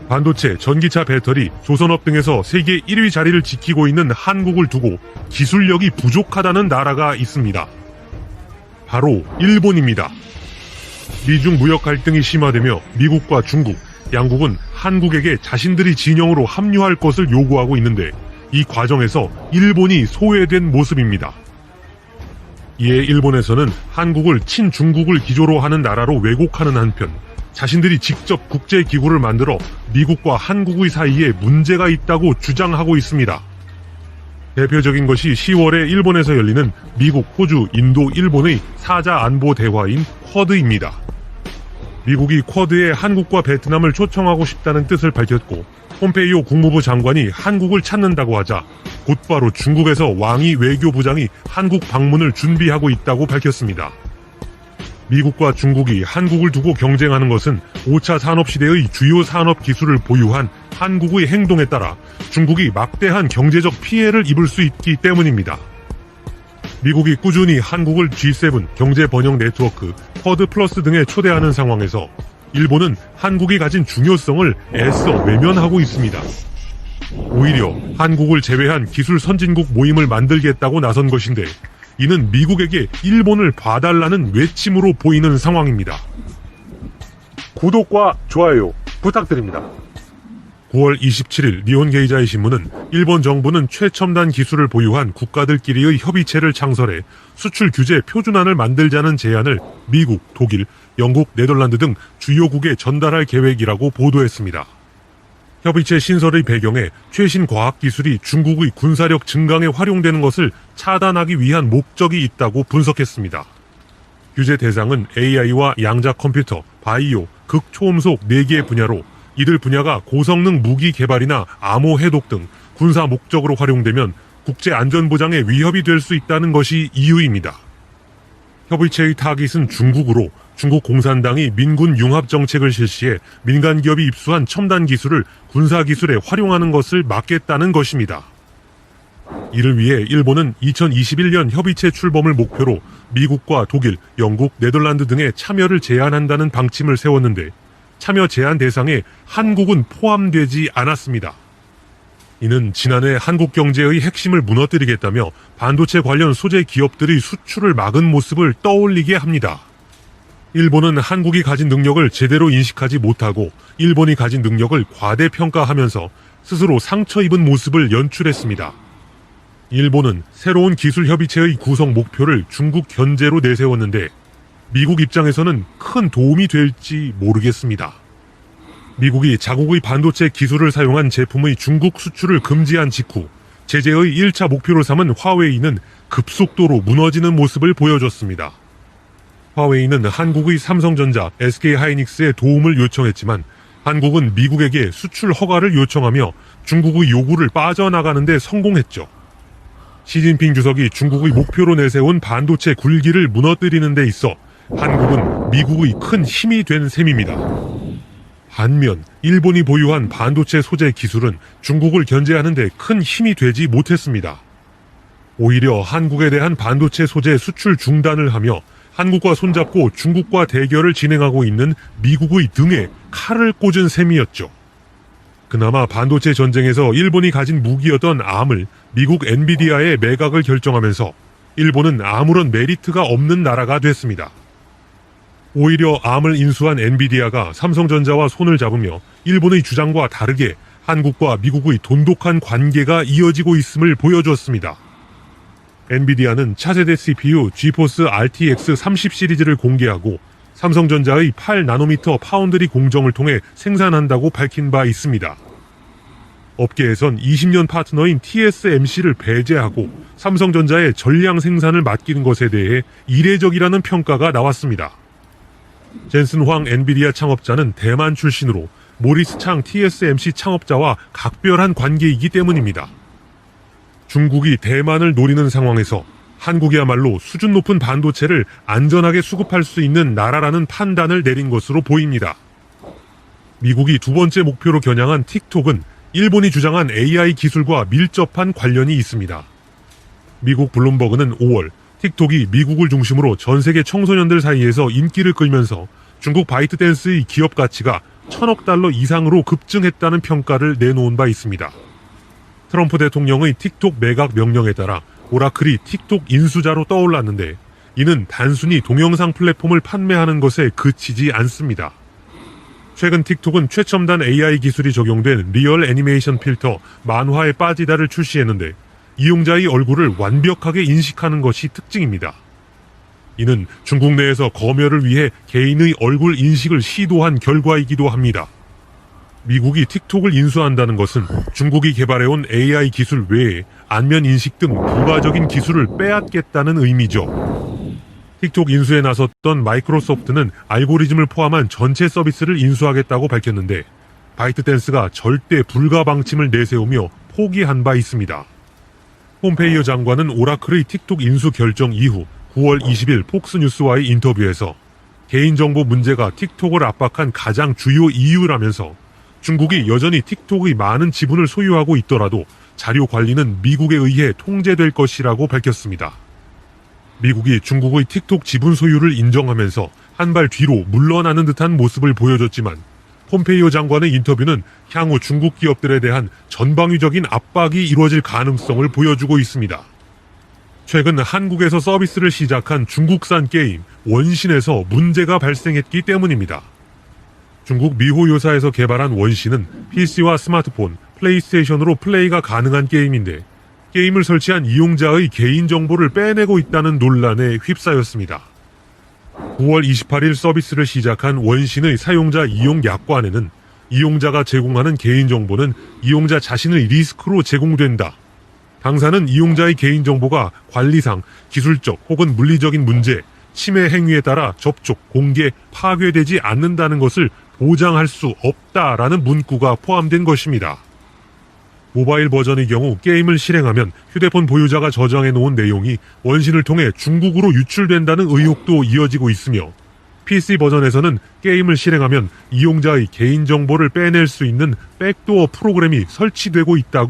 반도체, 전기차 배터리, 조선업 등에서 세계 1위 자리를 지키고 있는 한국을 두고 기술력이 부족하다는 나라가 있습니다. 바로 일본입니다. 미중 무역 갈등이 심화되며 미국과 중국, 양국은 한국에게 자신들이 진영으로 합류할 것을 요구하고 있는데 이 과정에서 일본이 소외된 모습입니다. 이에 일본에서는 한국을 친중국을 기조로 하는 나라로 왜곡하는 한편 자신들이 직접 국제기구를 만들어 미국과 한국의 사이에 문제가 있다고 주장하고 있습니다. 대표적인 것이 10월에 일본에서 열리는 미국, 호주, 인도, 일본의 사자 안보 대화인 쿼드입니다. 미국이 쿼드에 한국과 베트남을 초청하고 싶다는 뜻을 밝혔고 폼페이오 국무부 장관이 한국을 찾는다고 하자 곧바로 중국에서 왕이 외교부장이 한국 방문을 준비하고 있다고 밝혔습니다. 미국과 중국이 한국을 두고 경쟁하는 것은 5차 산업시대의 주요 산업 기술을 보유한 한국의 행동에 따라 중국이 막대한 경제적 피해를 입을 수 있기 때문입니다. 미국이 꾸준히 한국을 G7 경제 번영 네트워크, 쿼드 플러스 등에 초대하는 상황에서 일본은 한국이 가진 중요성을 애써 외면하고 있습니다. 오히려 한국을 제외한 기술 선진국 모임을 만들겠다고 나선 것인데 이는 미국에게 일본을 봐달라는 외침으로 보이는 상황입니다. 구독과 좋아요 부탁드립니다. 9월 27일 니혼게이자이 신문은 일본 정부는 최첨단 기술을 보유한 국가들끼리의 협의체를 창설해 수출 규제 표준안을 만들자는 제안을 미국, 독일, 영국, 네덜란드 등 주요국에 전달할 계획이라고 보도했습니다. 협의체 신설의 배경에 최신 과학기술이 중국의 군사력 증강에 활용되는 것을 차단하기 위한 목적이 있다고 분석했습니다. 규제 대상은 AI와 양자 컴퓨터, 바이오, 극초음속 4개 분야로 이들 분야가 고성능 무기 개발이나 암호 해독 등 군사 목적으로 활용되면 국제 안전보장에 위협이 될 수 있다는 것이 이유입니다. 협의체의 타깃은 중국으로 중국 공산당이 민군 융합 정책을 실시해 민간 기업이 입수한 첨단 기술을 군사 기술에 활용하는 것을 막겠다는 것입니다. 이를 위해 일본은 2021년 협의체 출범을 목표로 미국과 독일, 영국, 네덜란드 등의 참여를 제안한다는 방침을 세웠는데 참여 제안 대상에 한국은 포함되지 않았습니다. 이는 지난해 한국 경제의 핵심을 무너뜨리겠다며 반도체 관련 소재 기업들의 수출을 막은 모습을 떠올리게 합니다. 일본은 한국이 가진 능력을 제대로 인식하지 못하고 일본이 가진 능력을 과대평가하면서 스스로 상처 입은 모습을 연출했습니다. 일본은 새로운 기술협의체의 구성 목표를 중국 견제로 내세웠는데 미국 입장에서는 큰 도움이 될지 모르겠습니다. 미국이 자국의 반도체 기술을 사용한 제품의 중국 수출을 금지한 직후 제재의 1차 목표로 삼은 화웨이는 급속도로 무너지는 모습을 보여줬습니다. 화웨이는 한국의 삼성전자, SK하이닉스의 도움을 요청했지만 한국은 미국에게 수출 허가를 요청하며 중국의 요구를 빠져나가는 데 성공했죠. 시진핑 주석이 중국의 목표로 내세운 반도체 굴기를 무너뜨리는 데 있어 한국은 미국의 큰 힘이 된 셈입니다. 반면 일본이 보유한 반도체 소재 기술은 중국을 견제하는 데 큰 힘이 되지 못했습니다. 오히려 한국에 대한 반도체 소재 수출 중단을 하며 한국과 손잡고 중국과 대결을 진행하고 있는 미국의 등에 칼을 꽂은 셈이었죠. 그나마 반도체 전쟁에서 일본이 가진 무기였던 암을 미국 엔비디아에 매각을 결정하면서 일본은 아무런 메리트가 없는 나라가 됐습니다. 오히려 암을 인수한 엔비디아가 삼성전자와 손을 잡으며 일본의 주장과 다르게 한국과 미국의 돈독한 관계가 이어지고 있음을 보여주었습니다. 엔비디아는 차세대 CPU 지포스 RTX 30 시리즈를 공개하고 삼성전자의 8나노미터 파운드리 공정을 통해 생산한다고 밝힌 바 있습니다. 업계에선 20년 파트너인 TSMC를 배제하고 삼성전자의 전량 생산을 맡기는 것에 대해 이례적이라는 평가가 나왔습니다. 젠슨 황 엔비디아 창업자는 대만 출신으로 모리스 창 TSMC 창업자와 각별한 관계이기 때문입니다. 중국이 대만을 노리는 상황에서 한국이야말로 수준 높은 반도체를 안전하게 수급할 수 있는 나라라는 판단을 내린 것으로 보입니다. 미국이 두 번째 목표로 겨냥한 틱톡은 일본이 주장한 AI 기술과 밀접한 관련이 있습니다. 미국 블룸버그는 5월 틱톡이 미국을 중심으로 전 세계 청소년들 사이에서 인기를 끌면서 중국 바이트댄스의 기업 가치가 $1,000억 이상으로 급증했다는 평가를 내놓은 바 있습니다. 트럼프 대통령의 틱톡 매각 명령에 따라 오라클이 틱톡 인수자로 떠올랐는데 이는 단순히 동영상 플랫폼을 판매하는 것에 그치지 않습니다. 최근 틱톡은 최첨단 AI 기술이 적용된 리얼 애니메이션 필터 만화에 빠지다를 출시했는데 이용자의 얼굴을 완벽하게 인식하는 것이 특징입니다. 이는 중국 내에서 검열을 위해 개인의 얼굴 인식을 시도한 결과이기도 합니다. 미국이 틱톡을 인수한다는 것은 중국이 개발해온 AI 기술 외에 안면 인식 등 부가적인 기술을 빼앗겠다는 의미죠. 틱톡 인수에 나섰던 마이크로소프트는 알고리즘을 포함한 전체 서비스를 인수하겠다고 밝혔는데 바이트댄스가 절대 불가 방침을 내세우며 포기한 바 있습니다. 폼페이오 장관은 오라클의 틱톡 인수 결정 이후 9월 20일 폭스뉴스와의 인터뷰에서 개인정보 문제가 틱톡을 압박한 가장 주요 이유라면서 중국이 여전히 틱톡의 많은 지분을 소유하고 있더라도 자료 관리는 미국에 의해 통제될 것이라고 밝혔습니다. 미국이 중국의 틱톡 지분 소유를 인정하면서 한 발 뒤로 물러나는 듯한 모습을 보여줬지만 폼페이오 장관의 인터뷰는 향후 중국 기업들에 대한 전방위적인 압박이 이루어질 가능성을 보여주고 있습니다. 최근 한국에서 서비스를 시작한 중국산 게임 원신에서 문제가 발생했기 때문입니다. 중국 미호요사에서 개발한 원신은 PC와 스마트폰, 플레이스테이션으로 플레이가 가능한 게임인데 게임을 설치한 이용자의 개인정보를 빼내고 있다는 논란에 휩싸였습니다. 9월 28일 서비스를 시작한 원신의 사용자 이용 약관에는 이용자가 제공하는 개인정보는 이용자 자신의 리스크로 제공된다. 당사는 이용자의 개인정보가 관리상, 기술적 혹은 물리적인 문제, 침해 행위에 따라 접촉, 공개, 파괴되지 않는다는 것을 보장할 수 없다라는 문구가 포함된 것입니다. 모바일 버전의 경우 게임을 실행하면 휴대폰 보유자가 저장해 놓은 내용이 원신을 통해 중국으로 유출된다는 의혹도 이어지고 있으며 PC 버전에서는 게임을 실행하면 이용자의 개인정보를 빼낼 수 있는 백도어 프로그램이 설치되고 있다고